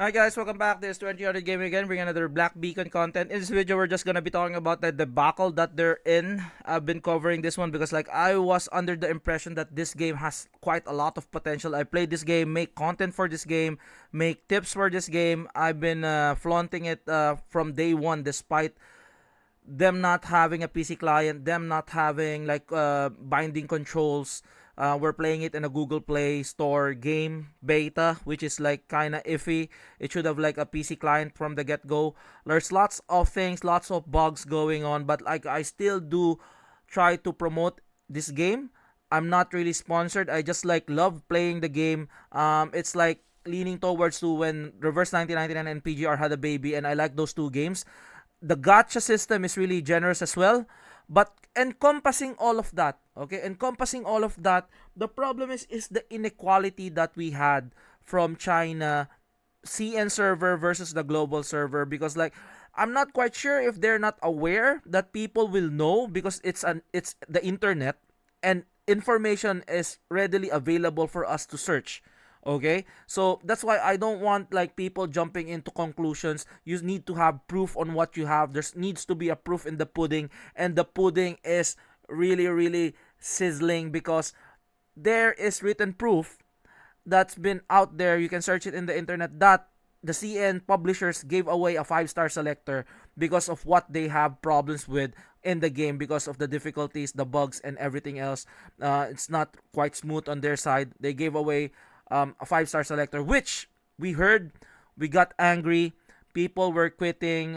Hi guys, welcome back. This is 2000 Gaming again, bringing another Black Beacon content. In this video, we're just gonna be talking about the debacle that they're in. I've been covering this one because I was under the impression that this game has quite a lot of potential. I played this game, make content for this game, make tips for this game. I've been flaunting it from day one, despite them not having a PC client, them not having binding controls. We're playing it in a Google Play Store game beta, which is like kind of iffy. It should have like a PC client from the get go. There's lots of things, lots of bugs going on, but like I still do try to promote this game. I'm not really sponsored. I just like love playing the game. It's like leaning towards to when Reverse 1999 and PGR had a baby, and I like those two games. The gacha system is really generous as well, but encompassing all of that, okay, encompassing all of that, the problem is the inequality that we had from China CN server versus the global server, because I'm not quite sure if they're not aware that people will know, because it's the internet, and information is readily available for us to search. Okay, so that's why I don't want like people jumping into conclusions. You need to have proof on what you have. There needs to be a proof in the pudding, and the pudding is really really sizzling, because there is written proof that's been out there. You can search it in the internet that the CN publishers gave away a 5-star selector because of what they have problems with in the game, because of the difficulties, the bugs, and everything else. It's not quite smooth on their side. They gave away a 5-star selector, which we heard, we got angry. People were quitting,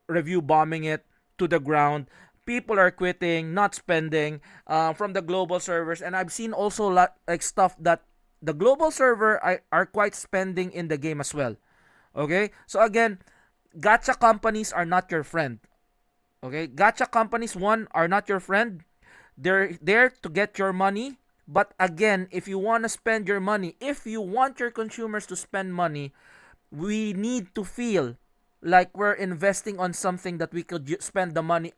review bombing it to the ground. People are quitting, not spending from the global servers, and I've seen also like stuff that the global server are quite spending in the game as well. Okay, so again, gacha companies are not your friend. Okay, gacha companies, one, are not your friend. They're there to get your money. But again, if you want to spend your money, if you want your consumers to spend money, we need to feel like we're investing on something that we could spend the money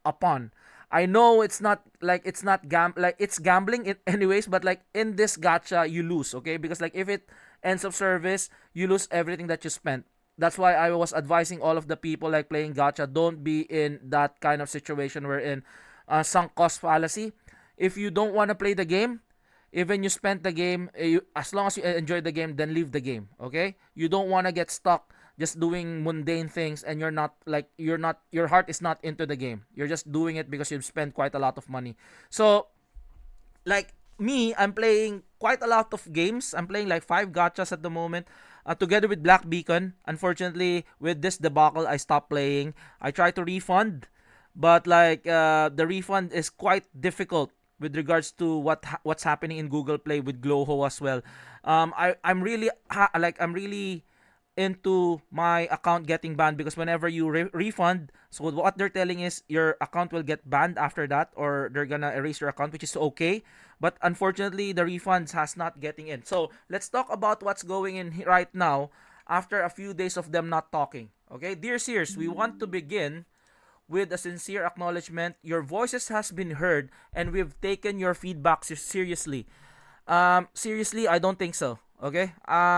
upon. I know it's not like it's gambling in anyways, but like in this gacha you lose, okay? Because like if it ends of service, you lose everything that you spent. That's why I was advising all of the people like playing gacha, don't be in that kind of situation where in sunk cost fallacy. If you don't want to play the game, even you spent the game, as long as you enjoy the game, then leave the game. Okay, you don't want to get stuck just doing mundane things, and your heart is not into the game. You're just doing it because you've spent quite a lot of money. So like me, I'm playing quite a lot of games. I'm playing like 5 gachas at the moment, together with Black Beacon. Unfortunately, with this debacle, I stopped playing. I tried to refund, but the refund is quite difficult with regards to what's happening in Google Play with Gloho as well. I'm really I'm really into my account getting banned, because whenever you refund, so what they're telling is your account will get banned after that, or they're gonna erase your account, which is okay. But unfortunately, the refunds has not getting in. So let's talk about what's going in right now after a few days of them not talking. Okay, dear Sears, we want to begin with a sincere acknowledgement. Your voices has been heard, and we've taken your feedback seriously. Seriously, I don't think so. Okay.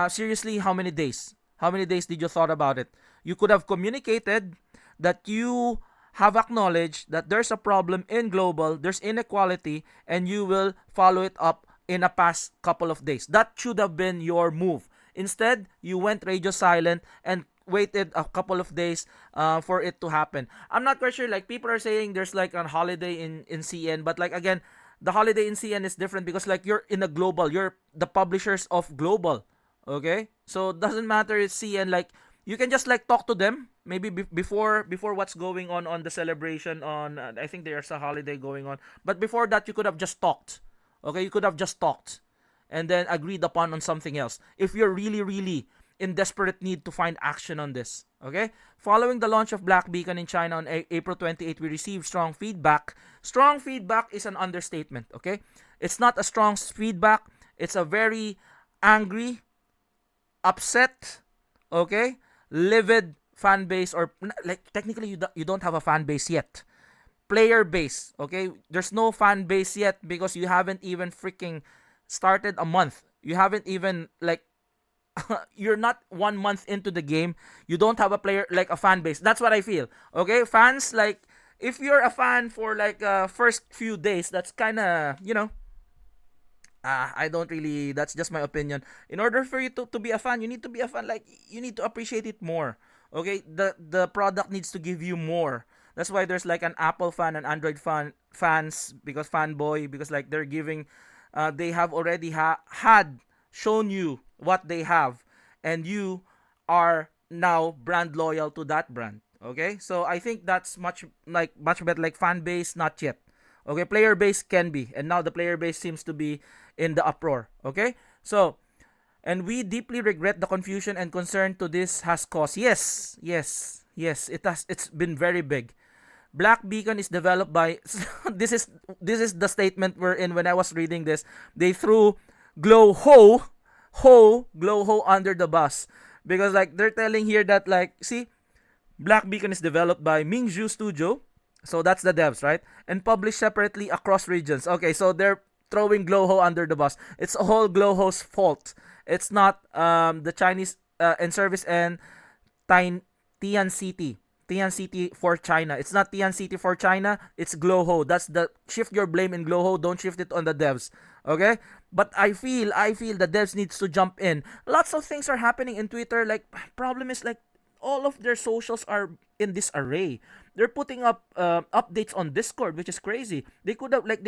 Seriously, how many days? How many days did you thought about it? You could have communicated that you have acknowledged that there's a problem in global, there's inequality, and you will follow it up in a past couple of days. That should have been your move. Instead, you went radio silent and waited a couple of days for it to happen. I'm not quite sure. Like people are saying, there's like a holiday in CN, but like again, the holiday in CN is different because like you're in a global, you're the publishers of global. Okay, so it doesn't matter it's CN. Like you can just like talk to them maybe before what's going on the celebration on I think there's a holiday going on, but before that you could have just talked. Okay, you could have just talked and then agreed upon on something else if you're really really in desperate need to find action on this. Okay? Following the launch of Black Beacon in China on April 28, we received strong feedback. Strong feedback is an understatement. Okay? It's not a strong feedback. It's a very angry, upset, okay, livid fan base, or like technically you don't have a fan base yet. Player base, okay? There's no fan base yet because you haven't even freaking started a month. You haven't even like you're not 1 month into the game, you don't have a player like a fan base. That's what I feel. Okay, fans, like, if you're a fan for like first few days, that's kind of, I don't really, that's just my opinion. In order for you to be a fan, you need to be a fan, like, you need to appreciate it more. Okay, the product needs to give you more. That's why there's like an Apple fan and Android fans, because fanboy, because like they're giving, they have already had shown you what they have, and you are now brand loyal to that brand. Okay, so I think that's much better. Like fan base, not yet. Okay, player base can be, and now the player base seems to be in the uproar. Okay, so, and we deeply regret the confusion and concern to this has caused. Yes, yes, yes. It has. It's been very big. Black Beacon is developed by. This is the statement we're in. When I was reading this, they threw Glow Ho under the bus, because like they're telling here that, like, see, Black Beacon is developed by Mingzhu Studio, so that's the devs, right? And published separately across regions. Okay, so they're throwing Glowho under the bus. It's all Glowho's fault. It's not the Chinese and service and Tian City. Tian City for China. It's not Tian City for China. It's Glowho. That's the shift your blame in Glowho. Don't shift it on the devs. Okay? But I feel the devs needs to jump in. Lots of things are happening in Twitter. Like, problem is, like, all of their socials are in this array. They're putting up updates on Discord, which is crazy. They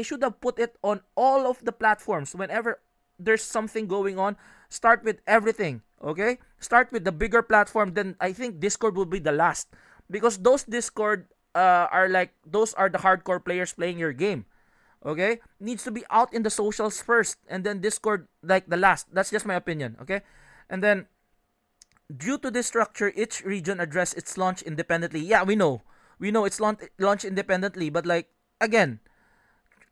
should have put it on all of the platforms. Whenever there's something going on, start with everything. Okay, start with the bigger platform. Then I think Discord will be the last, because those Discord are like, those are the hardcore players playing your game. Okay, needs to be out in the socials first, and then Discord like the last. That's just my opinion. Okay, and then, due to this structure, each region address its launch independently. Yeah, we know. We know it's launch independently, but like, again,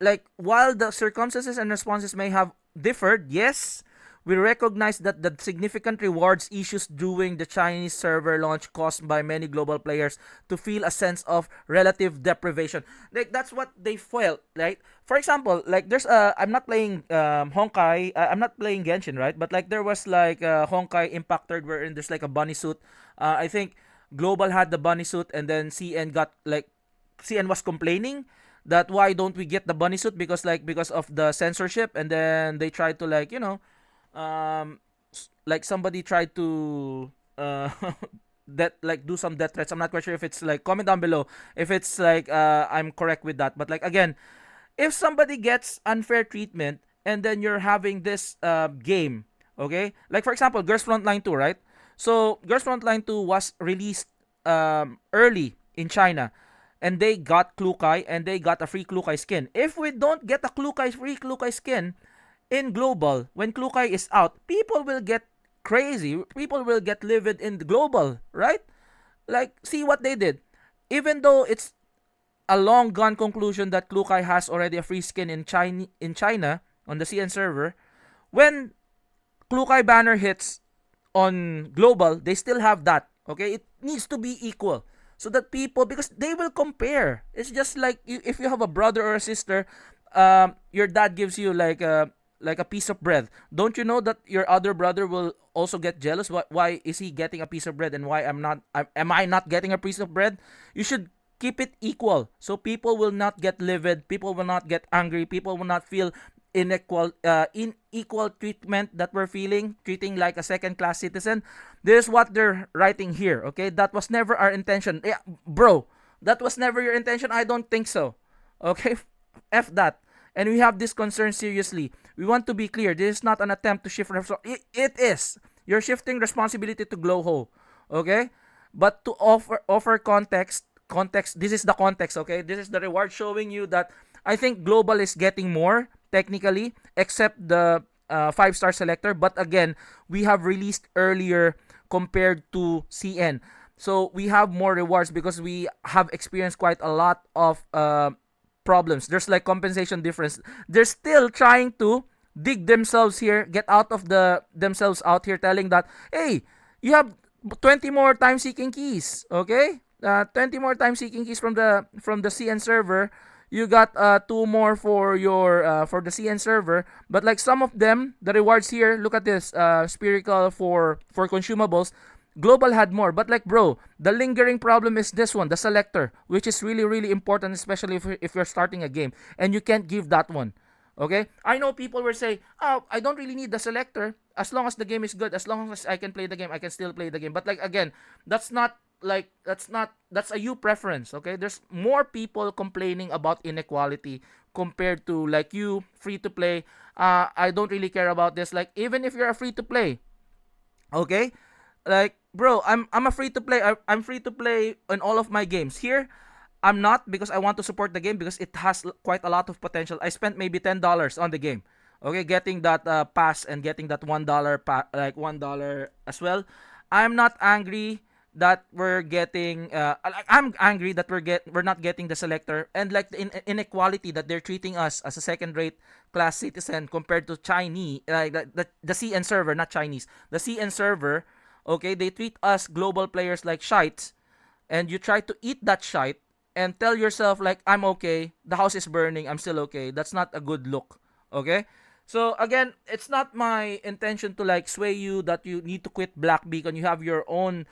like, while the circumstances and responses may have differed, yes, we recognize that the significant rewards issues during the Chinese server launch caused by many global players to feel a sense of relative deprivation. Like, that's what they felt, right? For example, like, there's I'm not playing Honkai, I'm not playing Genshin, right? But like, there was like Honkai Impact Third, wherein there's like a bunny suit. I think Global had the bunny suit, and then CN was complaining that why don't we get the bunny suit, because of the censorship, and then they tried to, like, like, somebody tried to that, like, do some death threats. I'm not quite sure if it's like, comment down below if it's like I'm correct with that. But like, again, if somebody gets unfair treatment, and then you're having this game, okay, like, for example, Girls Frontline 2, right? So Girls Frontline 2 was released early in China, and they got Klukai, and they got a free Klukai skin. If we don't get a free Klukai skin in global, when Klukai is out, people will get crazy. People will get livid in the global, right? Like, see what they did. Even though it's a long gone conclusion that Klukai has already a free skin in China on the CN server, when Klukai banner hits on global, they still have that. Okay, it needs to be equal, so that people, because they will compare. It's just like, if you have a brother or a sister, your dad gives you like a piece of bread. Don't you know that your other brother will also get jealous? Why is he getting a piece of bread, and why am I not getting a piece of bread? You should keep it equal, so people will not get livid, people will not get angry, people will not feel unequal treatment that we're feeling, treating like a second class citizen. This is what they're writing here. Okay, that was never our intention. Yeah, bro, that was never your intention. I don't think so. Okay, f that. And we have this concern seriously. We want to be clear. This is not an attempt to shift. It is. You're shifting responsibility to Glowho. Okay, but to offer context. This is the context. Okay, this is the reward showing you that I think global is getting more technically, except the 5-star selector. But again, we have released earlier compared to CN. So we have more rewards because we have experienced quite a lot of problems. There's like compensation difference. They're still trying to dig themselves here, get out of themselves out here, telling that, hey, you have 20 more time seeking keys, okay? 20 more time seeking keys from the CN server. You got two more for your for the CN server. But like some of them, the rewards here, look at this. Spherical for consumables. Global had more, but like bro, the lingering problem is this one, the selector, which is really really important, especially if you're starting a game and you can't give that one. Okay, I know people will say, "Oh, I don't really need the selector as long as the game is good, as long as I can play the game, I can still play the game." But like again, that's a you preference. Okay, there's more people complaining about inequality compared to like you free to play. I don't really care about this. Like even if you're a free to play, okay, like bro, I'm a free to play. I'm free to play in all of my games here. I'm not because I want to support the game because it has quite a lot of potential. I spent maybe $10 on the game. Okay, getting that pass and getting that $1 as well. I'm not angry that we're getting I'm angry that we're not getting the selector and like the inequality that they're treating us as a second rate class citizen compared to Chinese the CN server, not Chinese, the CN server. Okay, they treat us global players like shites, and you try to eat that shite and tell yourself like I'm okay, the house is burning, I'm still okay. That's not a good look. Okay? So again, it's not my intention to like sway you that you need to quit Black Beacon. You have your own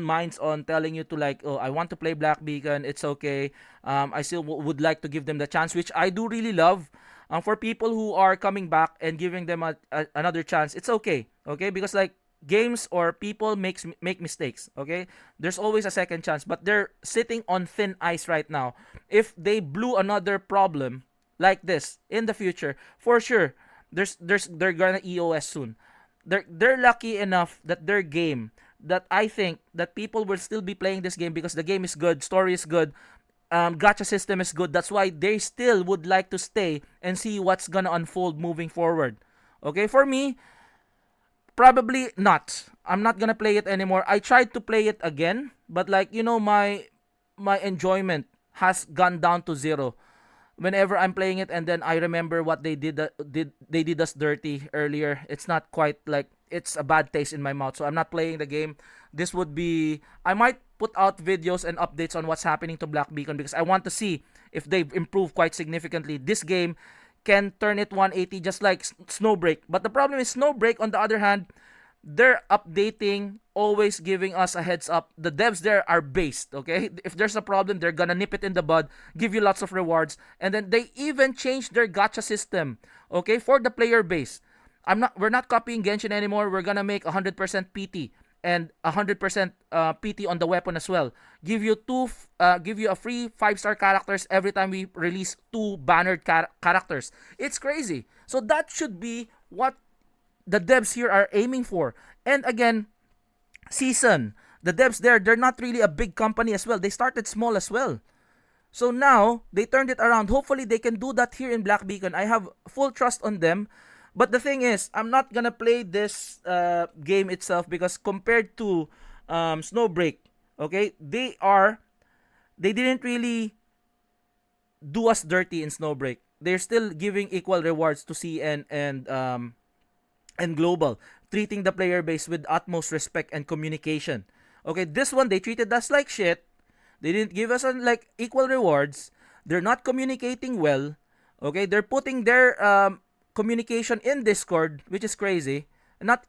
minds on telling you to like, oh, I want to play Black Beacon, it's okay. I still would like to give them the chance, which I do really love. For people who are coming back and giving them another chance, it's okay. Okay, because like games or people make mistakes. Okay, there's always a second chance, but they're sitting on thin ice right now. If they blew another problem like this in the future, for sure, they're gonna EOS soon. They're lucky enough that their game, that I think that people will still be playing this game because the game is good, story is good, gacha system is good. That's why they still would like to stay and see what's gonna unfold moving forward. Okay, for me, probably not. I'm not gonna play it anymore. I tried to play it again, but like my enjoyment has gone down to zero whenever I'm playing it, and then I remember what they did us dirty earlier. It's not quite like, it's a bad taste in my mouth. So I'm not playing the game. This would be, I might put out videos and updates on what's happening to Black Beacon because I want to see if they've improved quite significantly. This game can turn it 180 just like Snowbreak. But the problem is Snowbreak, on the other hand, they're updating, always giving us a heads up. The devs there are based, okay? If there's a problem, they're gonna nip it in the bud, give you lots of rewards, and then they even changed their gacha system, okay, for the player base. We're not copying Genshin anymore. We're gonna make 100% PT and 100% PT on the weapon as well. Give you a free 5-star characters every time we release 2 bannered characters. It's crazy. So that should be what the devs here are aiming for. And again, Season, the devs there, they're not really a big company as well. They started small as well. So now they turned it around. Hopefully they can do that here in Black Beacon. I have full trust on them. But the thing is, I'm not gonna play this game itself because compared to Snowbreak, okay, they didn't really do us dirty in Snowbreak. They're still giving equal rewards to CN and Global, treating the player base with utmost respect and communication. Okay, this one they treated us like shit. They didn't give us like equal rewards. They're not communicating well. Okay, they're putting their communication in Discord, which is crazy. Not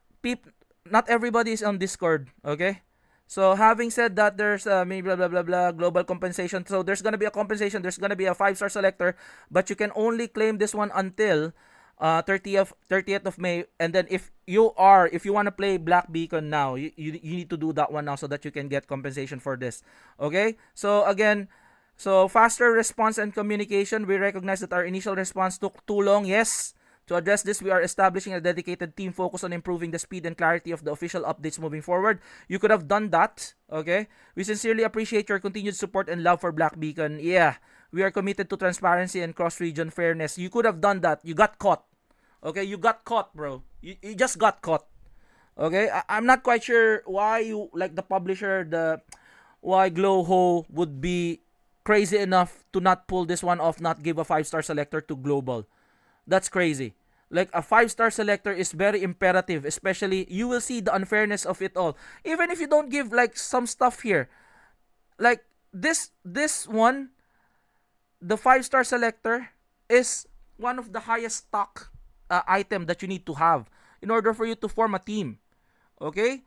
not everybody is on Discord. Okay, so having said that, there's maybe blah blah blah blah global compensation. So there's gonna be a compensation. There's gonna be a 5-star selector, but you can only claim this one until 30th of May. And then if you want to play Black Beacon now, you need to do that one now so that you can get compensation for this. Okay? So again, so faster response and communication. We recognize that our initial response took too long. Yes. To address this, we are establishing a dedicated team focused on improving the speed and clarity of the official updates moving forward. You could have done that, okay? We sincerely appreciate your continued support and love for Black Beacon. Yeah, we are committed to transparency and cross-region fairness. You could have done that. You got caught. Okay, you got caught, bro. You just got caught. Okay, I'm not quite sure why you, like the publisher, why Glowho would be crazy enough to not pull this one off, not give a 5-star selector to Global. That's crazy. Like a 5-star selector is very imperative, especially you will see the unfairness of it all. Even if you don't give like some stuff here, like this one, the 5-star selector is one of the highest stock item that you need to have in order for you to form a team. Okay?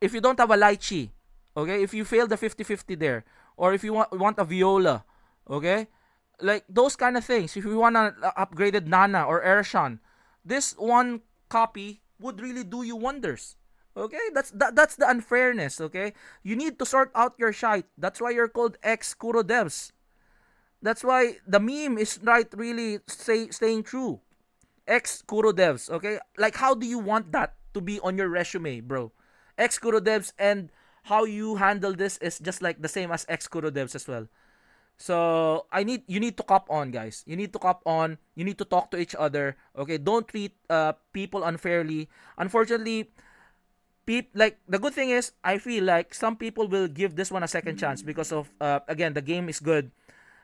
If you don't have a lychee, okay? If you fail the 50-50 there, or if you want a viola, okay? Like those kind of things. If you want an upgraded Nana or Ershan, this one copy would really do you wonders. Okay, that's the unfairness. Okay, you need to sort out your shite. That's why you're called ex Kuro devs. That's why the meme is right really staying true. Ex Kuro devs, okay? Like how do you want that to be on your resume, bro? Ex Kuro devs, and how you handle this is just like the same as ex Kuro devs as well. So you need to cop on, guys. You need to cop on. You need to talk to each other. Okay, don't treat people unfairly. Unfortunately, like the good thing is I feel like some people will give this one a second chance because of again, the game is good.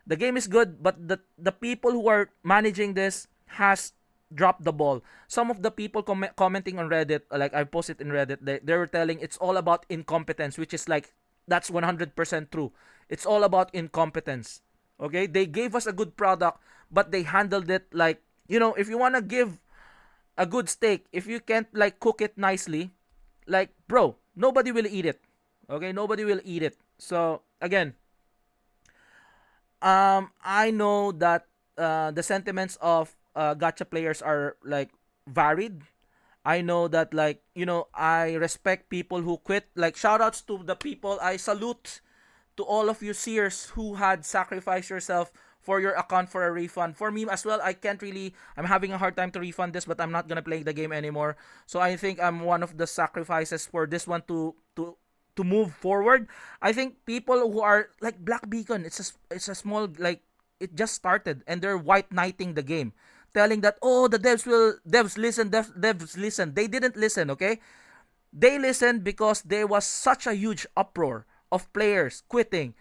The game is good, but the people who are managing this has dropped the ball. Some of the people commenting on Reddit, like I posted in Reddit, they were telling it's all about incompetence, which is like that's 100% true. It's all about incompetence. Okay, they gave us a good product, but they handled it like, if you wanna give a good steak, if you can't like cook it nicely, like, bro, nobody will eat it. Okay, nobody will eat it. So again, I know that the sentiments of gacha players are like varied. I know that, like, I respect people who quit. Like, shout outs to the people. I salute to all of you seers who had sacrificed yourself for your account for a refund. For me as well, I'm having a hard time to refund this, but I'm not gonna play the game anymore. So I think I'm one of the sacrifices for this one to move forward. I think people who are like Black Beacon, it's a small, like, it just started and they're white knighting the game, telling that, oh, the devs listen, devs listen. They didn't listen, okay? They listened because there was such a huge uproar of players quitting,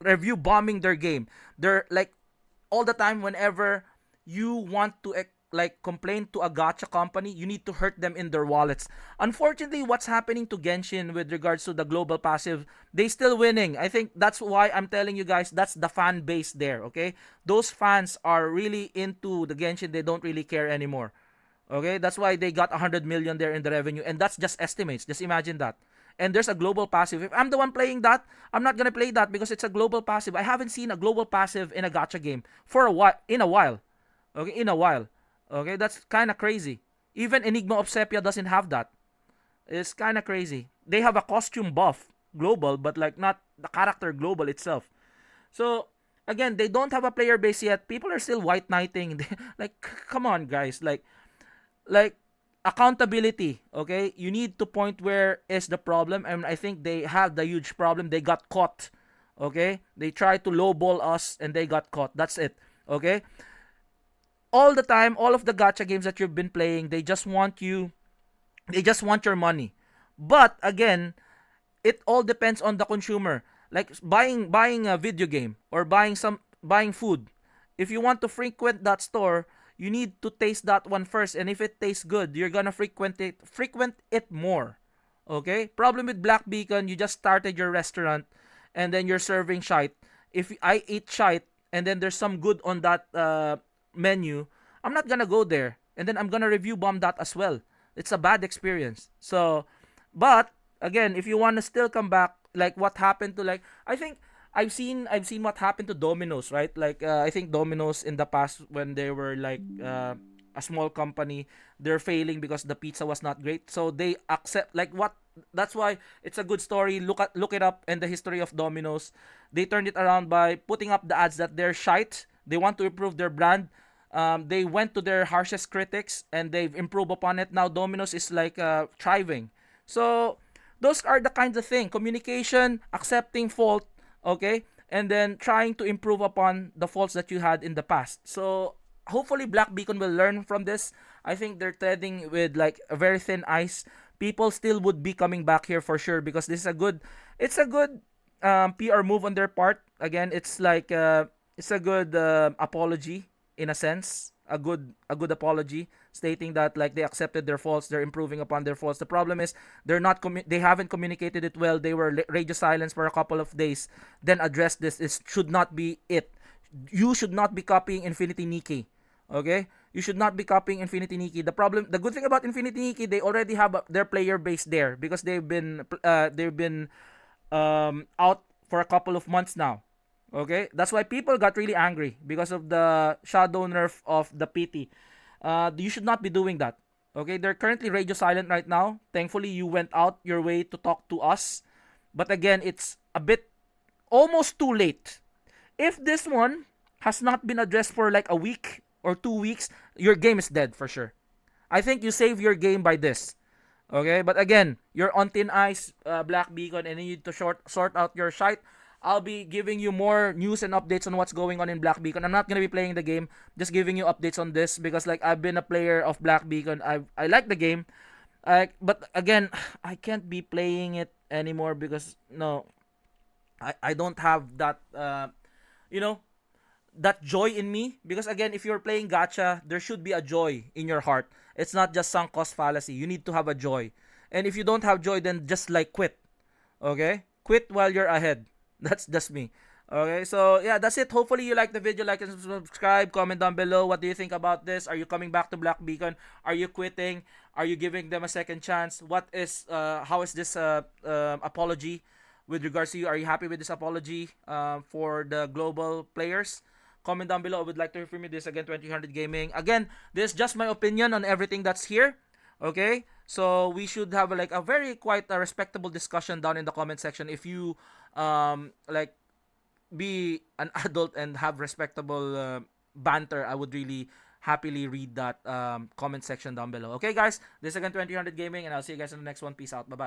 review bombing their game. They're like, all the time, whenever you want to like complain to a gacha company, you need to hurt them in their wallets. Unfortunately, what's happening to Genshin with regards to the global passive, they still winning. I think that's why I'm telling you guys, that's the fan base there, okay? Those fans are really into the Genshin, they don't really care anymore. Okay, that's why they got 100 million there in the revenue, and that's just estimates. Just imagine that. And there's a global passive. If I'm the one playing that, I'm not gonna play that because it's a global passive. I haven't seen a global passive in a gacha game for a while. In a while, okay, in a while. Okay, that's kind of crazy. Even Enigma of Sepia doesn't have that. It's kind of crazy. They have a costume buff global, but like not the character global itself. So again, they don't have a player base yet. People are still white knighting. Like, come on, guys. Like accountability. Okay, you need to point where is the problem, and I think they have the huge problem. They got caught. Okay, they tried to lowball us and they got caught. That's it. Okay, all the time, all of the gacha games that you've been playing, they just want you. They just want your money. But again, it all depends on the consumer. Like buying a video game or buying food. If you want to frequent that store, you need to taste that one first, and if it tastes good, you're gonna frequent it more. Okay? Problem with Black Beacon, you just started your restaurant and then you're serving shite. If I eat shite and then there's some good on that menu, I'm not gonna go there. And then I'm gonna review bomb that as well. It's a bad experience. So, but again, if you wanna still come back, like what happened to, like, I think I've seen what happened to Domino's, right? Like I think Domino's in the past, when they were like a small company, they're failing because the pizza was not great. So they accept, like, what, that's why it's a good story. Look it up in the history of Domino's. They turned it around by putting up the ads that they're shite. They want to improve their brand. They went to their harshest critics and they've improved upon it. Now Domino's is like thriving. So those are the kinds of thing: communication, accepting fault, okay, and then trying to improve upon the faults that you had in the past. So hopefully Black Beacon will learn from this. I think they're treading with like a very thin ice. People still would be coming back here for sure because this is a good PR move on their part. Again, it's a good apology in a sense, a good apology, stating that like they accepted their faults, they're improving upon their faults. The problem is they haven't communicated it well. They were radio silence for a couple of days, then addressed this. It should not be it. you should not be copying Infinity Nikki. Okay, you should not be copying Infinity Nikki. The good thing about Infinity Nikki, they already have their player base there because they've been out for a couple of months now. Okay, that's why people got really angry because of the shadow nerf of the PT. You should not be doing that. Okay, they're currently radio silent right now. Thankfully, you went out your way to talk to us, but again, it's a bit almost too late. If this one has not been addressed for like a week or 2 weeks, your game is dead for sure. I think you save your game by this. Okay, but again, you're on thin ice, Black Beacon, and you need to sort out your shite. I'll be giving you more news and updates on what's going on in Black Beacon. I'm not gonna be playing the game, just giving you updates on this because like I've been a player of Black Beacon. I like the game, but again, I can't be playing it anymore because no, I don't have that you know that joy in me because again if you're playing gacha there should be a joy in your heart. It's not just sunk cost fallacy. You need to have a joy, and if you don't have joy then just like quit. Okay, quit while you're ahead. That's just me. Okay, so yeah, that's it. Hopefully you like the video. Like and subscribe. Comment down below, what do you think about this? Are you coming back to Black Beacon? Are you quitting? Are you giving them a second chance? How is this apology with regards to you? Are you happy with this apology for the global players? Comment down below. I would like to hear from you. This again, 2000 Gaming. Again, this is just my opinion on everything that's here. Okay, so we should have like a very quite a respectable discussion down in the comment section. If you like be an adult and have respectable banter, I would really happily read that comment section down below. Okay, guys, this is again 2000 Gaming, and I'll see you guys in the next one. Peace out. Bye bye.